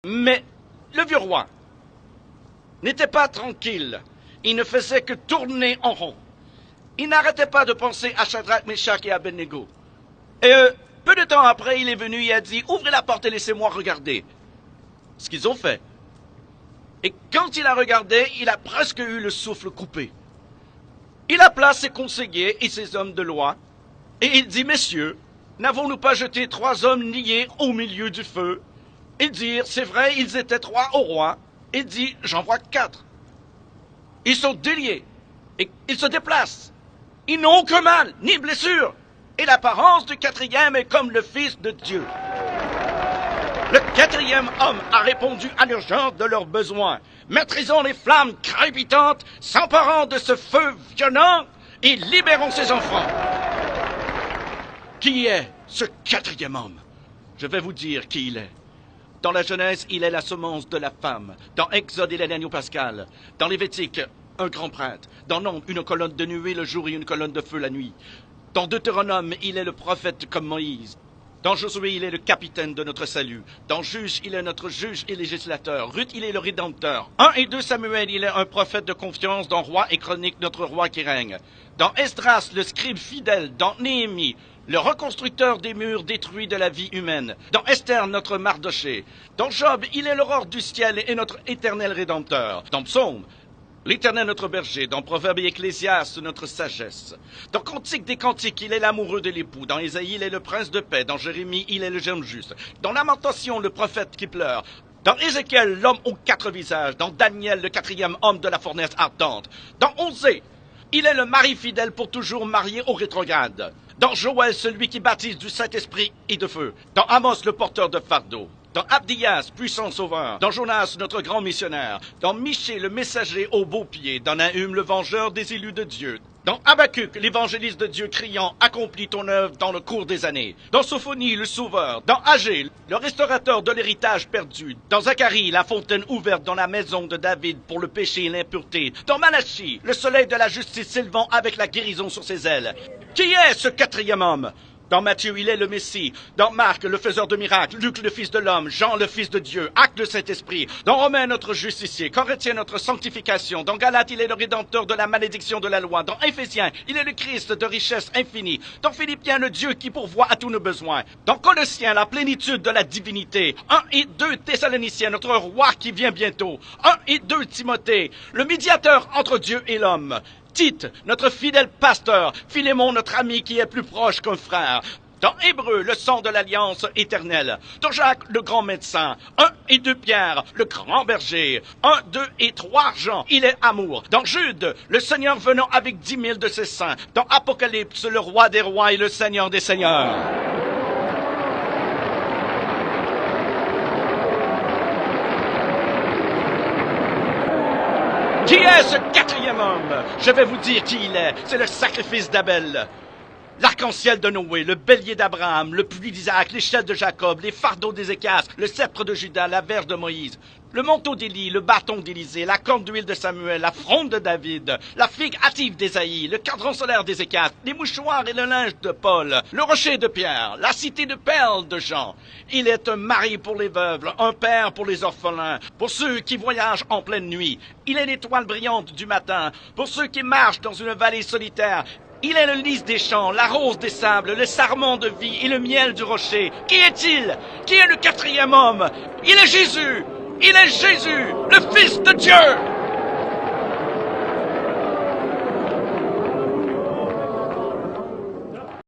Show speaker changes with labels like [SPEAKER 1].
[SPEAKER 1] Mais le vieux roi n'était pas tranquille. Il ne faisait que tourner en rond. Il n'arrêtait pas de penser à Shadrach, Meshach et Abednego. Et peu de temps après, il est venu et a dit « Ouvrez la porte et laissez-moi regarder. » Ce qu'ils ont fait. Et quand il a regardé, il a presque eu le souffle coupé. Il appela ses conseillers et ses hommes de loi, et il dit « Messieurs, n'avons-nous pas jeté 3 hommes liés au milieu du feu ?» Ils dirent « C'est vrai, ils étaient 3 au roi. » Il dit « J'en vois 4. Ils sont déliés, et ils se déplacent. Ils n'ont aucun mal, ni blessure. Et l'apparence du 4e est comme le Fils de Dieu. » Le 4e homme a répondu à l'urgence de leurs besoins. Maîtrisons les flammes crépitantes, s'emparant de ce feu violent et libérons ses enfants. Qui est ce 4e homme? Je vais vous dire qui il est. Dans la Genèse, il est la semence de la femme. Dans Exode, il est l'agneau pascal. Dans Lévitique, un grand prêtre. Dans Nombre, une colonne de nuée le jour et une colonne de feu la nuit. Dans Deutéronome, il est le prophète comme Moïse. Dans Josué, il est le capitaine de notre salut. Dans Juge, il est notre juge et législateur. Ruth, il est le rédempteur. 1 et 2 Samuel, il est un prophète de confiance. Dans Roi et Chronique, notre roi qui règne. Dans Esdras, le scribe fidèle. Dans Néhémie, le reconstructeur des murs détruits de la vie humaine. Dans Esther, notre Mardoché. Dans Job, il est l'aurore du ciel et notre éternel rédempteur. Dans Psaume, l'Éternel notre berger. Dans Proverbe et Ecclésiaste, notre sagesse. Dans Cantique des Cantiques, il est l'amoureux de l'époux. Dans Ésaïe, il est le prince de paix. Dans Jérémie, il est le germe juste. Dans Lamentation, le prophète qui pleure. Dans Ézéchiel, l'homme aux 4 visages. Dans Daniel, le 4e homme de la fournaise ardente. Dans Osée, il est le mari fidèle pour toujours marié au rétrograde. Dans Joël, celui qui baptise du Saint-Esprit et de feu. Dans Amos, le porteur de fardeau. Dans Abdias, puissant sauveur. Dans Jonas, notre grand missionnaire. Dans Michée, le messager au beau pied. Dans Nahum, le vengeur des élus de Dieu. Dans Habacuc, l'évangéliste de Dieu criant « Accomplis ton œuvre dans le cours des années ». Dans Sophonie, le sauveur. Dans Agé, le restaurateur de l'héritage perdu. Dans Zacharie, la fontaine ouverte dans la maison de David pour le péché et l'impureté. Dans Malachie, le soleil de la justice s'élevant avec la guérison sur ses ailes. Qui est ce 4e homme? Dans Matthieu, il est le Messie. Dans Marc, le faiseur de miracles. Luc, le Fils de l'homme. Jean, le Fils de Dieu. Acte, le Saint-Esprit. Dans Romains, notre justicier. Corinthiens, notre sanctification. Dans Galates, il est le rédempteur de la malédiction de la loi. Dans Éphésiens, il est le Christ de richesse infinie. Dans Philippiens, le Dieu qui pourvoit à tous nos besoins. Dans Colossiens, la plénitude de la divinité. 1 et 2 Thessaloniciens, notre roi qui vient bientôt. 1 et 2 Timothée, le médiateur entre Dieu et l'homme. Tite, notre fidèle pasteur. Philémon, notre ami qui est plus proche qu'un frère. Dans Hébreu, le sang de l'alliance éternelle. Dans Jacques, le grand médecin. 1 et 2 Pierre, le grand berger. 1, 2 et 3 Jean, il est amour. Dans Jude, le Seigneur venant avec 10 000 de ses saints. Dans Apocalypse, le roi des rois et le Seigneur des seigneurs. Qui est ce 4e homme? Je vais vous dire qui il est. C'est le sacrifice d'Abel. L'arc-en-ciel de Noé, le bélier d'Abraham, le puits d'Isaac, l'échelle de Jacob, les fardeaux d'Ézéchias, le sceptre de Judas, la verge de Moïse, le manteau d'Élie, le bâton d'Élisée, la corne d'huile de Samuel, la fronde de David, la figue hâtive d'Ésaïe, le cadran solaire d'Ézéchias, les mouchoirs et le linge de Paul, le rocher de Pierre, la cité de perles de Jean. Il est un mari pour les veuves, un père pour les orphelins, pour ceux qui voyagent en pleine nuit. Il est l'étoile brillante du matin, pour ceux qui marchent dans une vallée solitaire. Il est le lys des champs, la rose des sables, le sarment de vie et le miel du rocher. Qui est-il? Qui est le 4e homme? Il est Jésus! Il est Jésus, le Fils de Dieu!